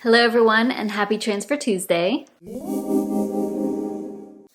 Hello everyone and happy Transfer Tuesday.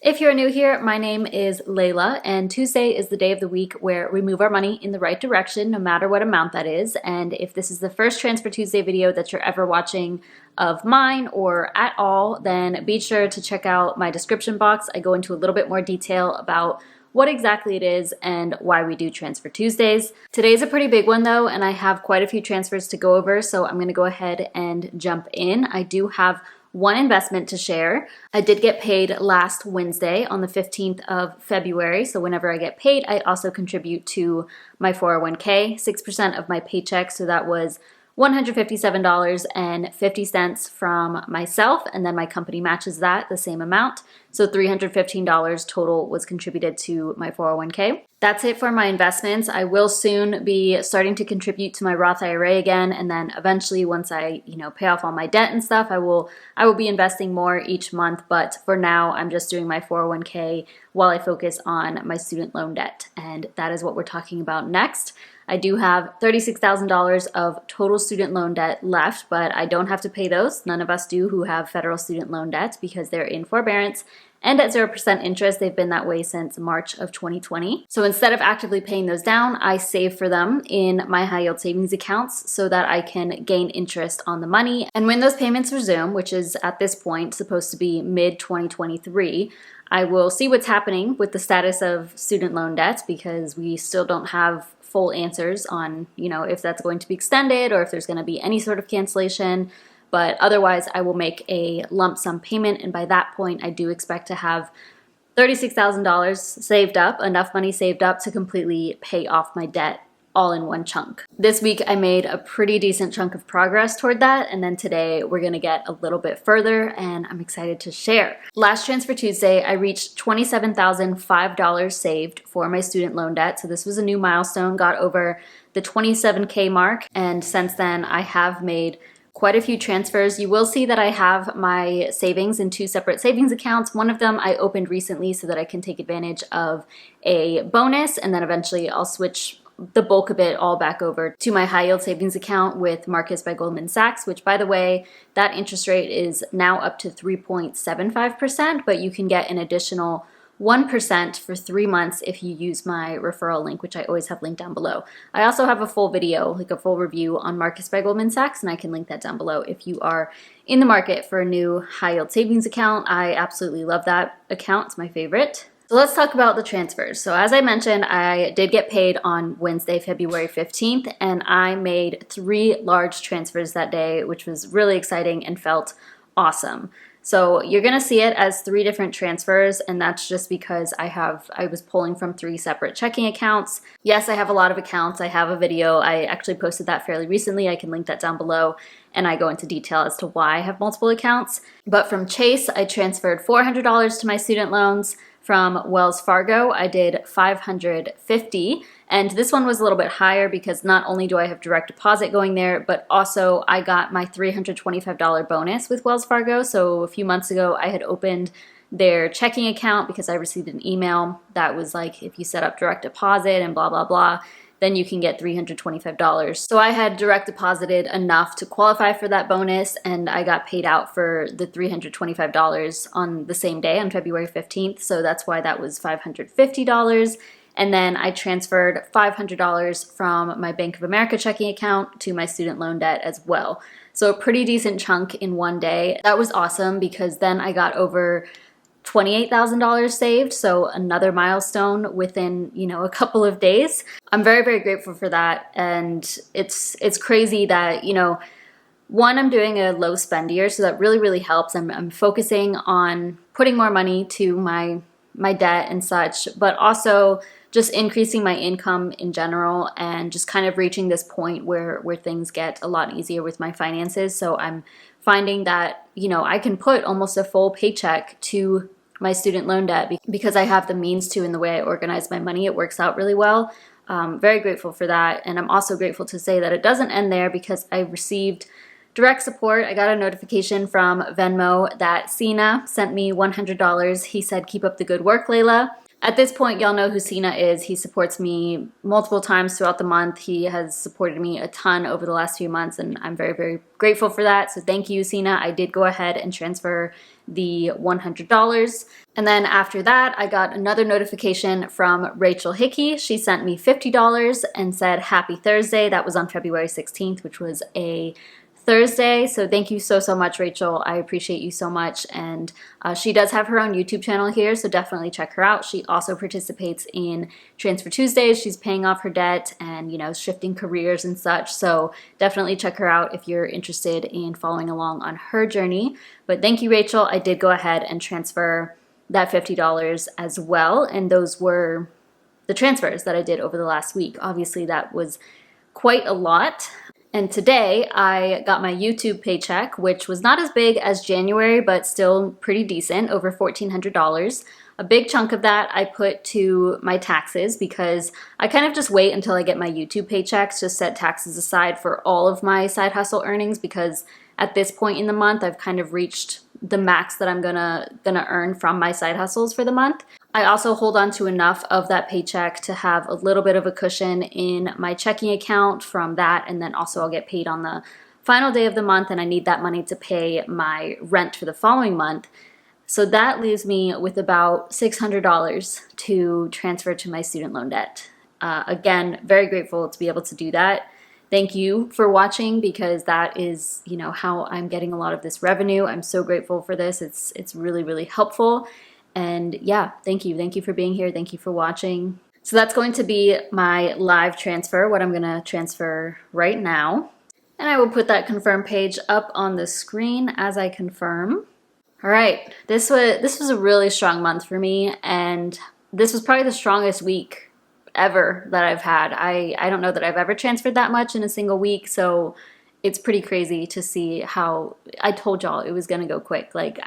If you're new here, my name is Layla and Tuesday is the day of the week where we move our money in the right direction no matter what amount that is. And if this is the first Transfer Tuesday video that you're ever watching of mine or at all, then be sure to check out my description box. I go into a little bit more detail about what exactly it is and why we do Transfer Tuesdays. Today's a pretty big one though, and I have quite a few transfers to go over, so I'm gonna go ahead and jump in. I do have one investment to share. I did get paid last Wednesday on the 15th of February, so whenever I get paid, I also contribute to my 401k, 6% of my paycheck, so that was $157.50 from myself, and then my company matches that, the same amount. So $315 total was contributed to my 401k. That's it for my investments. I will soon be starting to contribute to my Roth IRA again, and then eventually once I, pay off all my debt and stuff, I will be investing more each month, but for now I'm just doing my 401k while I focus on my student loan debt, and that is what we're talking about next. I do have $36,000 of total student loan debt left, but I don't have to pay those. None of us do who have federal student loan debt because they're in forbearance and at 0% interest. They've been that way since March of 2020. So instead of actively paying those down, I save for them in my high yield savings accounts so that I can gain interest on the money. And when those payments resume, which is at this point supposed to be mid-2023, I will see what's happening with the status of student loan debt because we still don't have full answers on, if that's going to be extended or if there's going to be any sort of cancellation. But otherwise, I will make a lump sum payment, and by that point, I do expect to have $36,000 saved up, enough money saved up to completely pay off my debt all in one chunk. This week, I made a pretty decent chunk of progress toward that, and then today we're gonna get a little bit further, and I'm excited to share. Last Transfer Tuesday, I reached $27,005 saved for my student loan debt, so this was a new milestone, got over the 27K mark, and since then, I have made quite a few transfers. You will see that I have my savings in two separate savings accounts. One of them I opened recently so that I can take advantage of a bonus, and then eventually I'll switch the bulk of it all back over to my high yield savings account with Marcus by Goldman Sachs, which by the way, that interest rate is now up to 3.75%, but you can get an additional 1% for 3 months if you use my referral link, which I always have linked down below. I also have a full video, like a full review on Marcus by Goldman Sachs, and I can link that down below if you are in the market for a new high yield savings account. I absolutely love that account. It's my favorite. So let's talk about the transfers. So as I mentioned, I did get paid on Wednesday, February 15th, and I made 3 large transfers that day, which was really exciting and felt awesome. So you're gonna see it as 3 different transfers, and that's just because I was pulling from 3 separate checking accounts. Yes, I have a lot of accounts. I have a video. I actually posted that fairly recently. I can link that down below, and I go into detail as to why I have multiple accounts. But from Chase, I transferred $400 to my student loans. From Wells Fargo, I did $550, and this one was a little bit higher because not only do I have direct deposit going there, but also I got my $325 bonus with Wells Fargo. So a few months ago, I had opened their checking account because I received an email that was like, if you set up direct deposit and blah, blah, blah, then you can get $325. So I had direct deposited enough to qualify for that bonus, and I got paid out for the $325 on the same day, on February 15th. So that's why that was $550. And then I transferred $500 from my Bank of America checking account to my student loan debt as well. So a pretty decent chunk in one day. That was awesome because then I got over $28,000 saved, so another milestone within, a couple of days. I'm very, very grateful for that, and it's crazy that, one, I'm doing a low spend year, so that really, really helps. I'm focusing on putting more money to my debt and such, but also just increasing my income in general and just kind of reaching this point where things get a lot easier with my finances. So I'm finding that, I can put almost a full paycheck to my student loan debt because I have the means to in the way I organize my money. It works out really well. Very grateful for that. And I'm also grateful to say that it doesn't end there because I received direct support. I got a notification from Venmo that Sina sent me $100. He said, "Keep up the good work, Layla." At this point, y'all know who Sina is. He supports me multiple times throughout the month. He has supported me a ton over the last few months, and I'm very, very grateful for that. So thank you, Sina. I did go ahead and transfer the $100. And then after that, I got another notification from Rachel Hickey. She sent me $50 and said, "Happy Thursday." That was on February 16th, which was a Thursday. So thank you so, so much, Rachel. I appreciate you so much. And she does have her own YouTube channel here, so definitely check her out. She also participates in Transfer Tuesdays. She's paying off her debt and, you know, shifting careers and such. So definitely check her out if you're interested in following along on her journey. But thank you, Rachel. I did go ahead and transfer that $50 as well. And those were the transfers that I did over the last week. Obviously, that was quite a lot. And today I got my YouTube paycheck, which was not as big as January, but still pretty decent, over $1,400. A big chunk of that I put to my taxes because I kind of just wait until I get my YouTube paychecks to set taxes aside for all of my side hustle earnings, because at this point in the month, I've kind of reached the max that I'm gonna earn from my side hustles for the month. I also hold on to enough of that paycheck to have a little bit of a cushion in my checking account from that, and then also I'll get paid on the final day of the month, and I need that money to pay my rent for the following month. So that leaves me with about $600 to transfer to my student loan debt. Again, very grateful to be able to do that. Thank you for watching, because that is, you know, how I'm getting a lot of this revenue. I'm so grateful for this. It's really, really helpful. And yeah, thank you. Thank you for being here. Thank you for watching. So that's going to be my live transfer, what I'm going to transfer right now. And I will put that confirm page up on the screen as I confirm. All right, this was a really strong month for me, and this was probably the strongest week ever that I've had. I don't know that I've ever transferred that much in a single week, so it's pretty crazy to see how, I told y'all it was gonna go quick. Like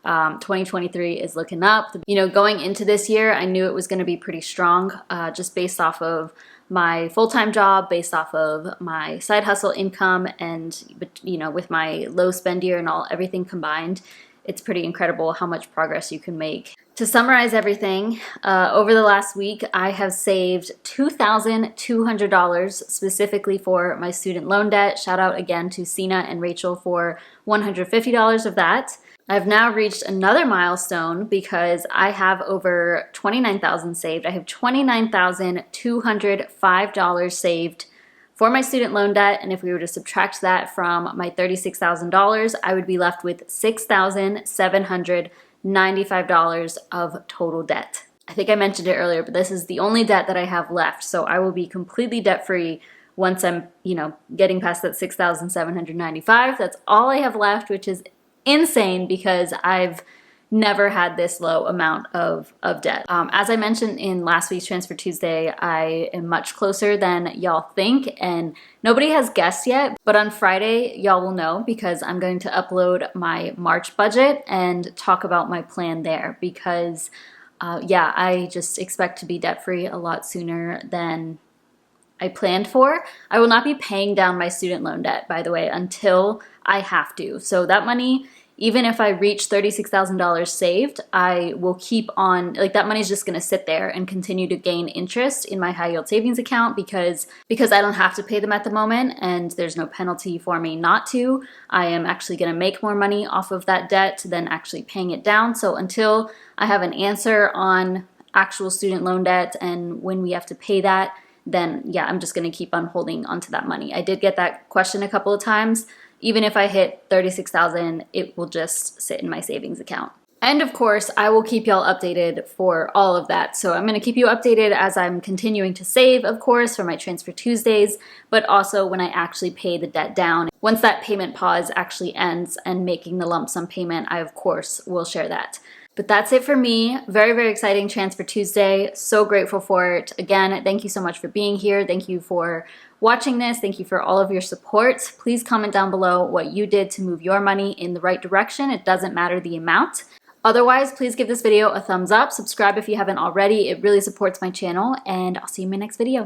2023 is looking up. You know, going into this year, I knew it was gonna be pretty strong, just based off of my full-time job, based off of my side hustle income, and, you know, with my low spend year and everything combined, it's pretty incredible how much progress you can make. To summarize everything, over the last week, I have saved $2,200 specifically for my student loan debt. Shout out again to Sina and Rachel for $150 of that. I've now reached another milestone because I have over $29,000 saved. I have $29,205 saved for my student loan debt, and if we were to subtract that from my $36,000, I would be left with $6,795 of total debt. I think I mentioned it earlier, but this is the only debt that I have left, so I will be completely debt-free once I'm, you know, getting past that $6,795. That's all I have left, which is insane because I've never had this low amount of debt. As I mentioned in last week's Transfer Tuesday, I am much closer than y'all think, and nobody has guessed yet, but on Friday, y'all will know because I'm going to upload my March budget and talk about my plan there because, yeah, I just expect to be debt-free a lot sooner than I planned for. I will not be paying down my student loan debt, by the way, until I have to. So that money, even if I reach $36,000 saved, I will keep on, like, that money is just gonna sit there and continue to gain interest in my high yield savings account because I don't have to pay them at the moment and there's no penalty for me not to. I am actually gonna make more money off of that debt than actually paying it down. So until I have an answer on actual student loan debt and when we have to pay that, then yeah, I'm just gonna keep on holding onto that money. I did get that question a couple of times. Even if I hit 36,000, it will just sit in my savings account. And of course, I will keep y'all updated for all of that. So I'm gonna keep you updated as I'm continuing to save, of course, for my Transfer Tuesdays, but also when I actually pay the debt down. Once that payment pause actually ends and making the lump sum payment, I of course will share that. But that's it for me. Very, very exciting Transfer Tuesday. So grateful for it. Again, thank you so much for being here. Thank you for watching this. Thank you for all of your support. Please comment down below what you did to move your money in the right direction. It doesn't matter the amount. Otherwise, please give this video a thumbs up. Subscribe if you haven't already. It really supports my channel, and I'll see you in my next video.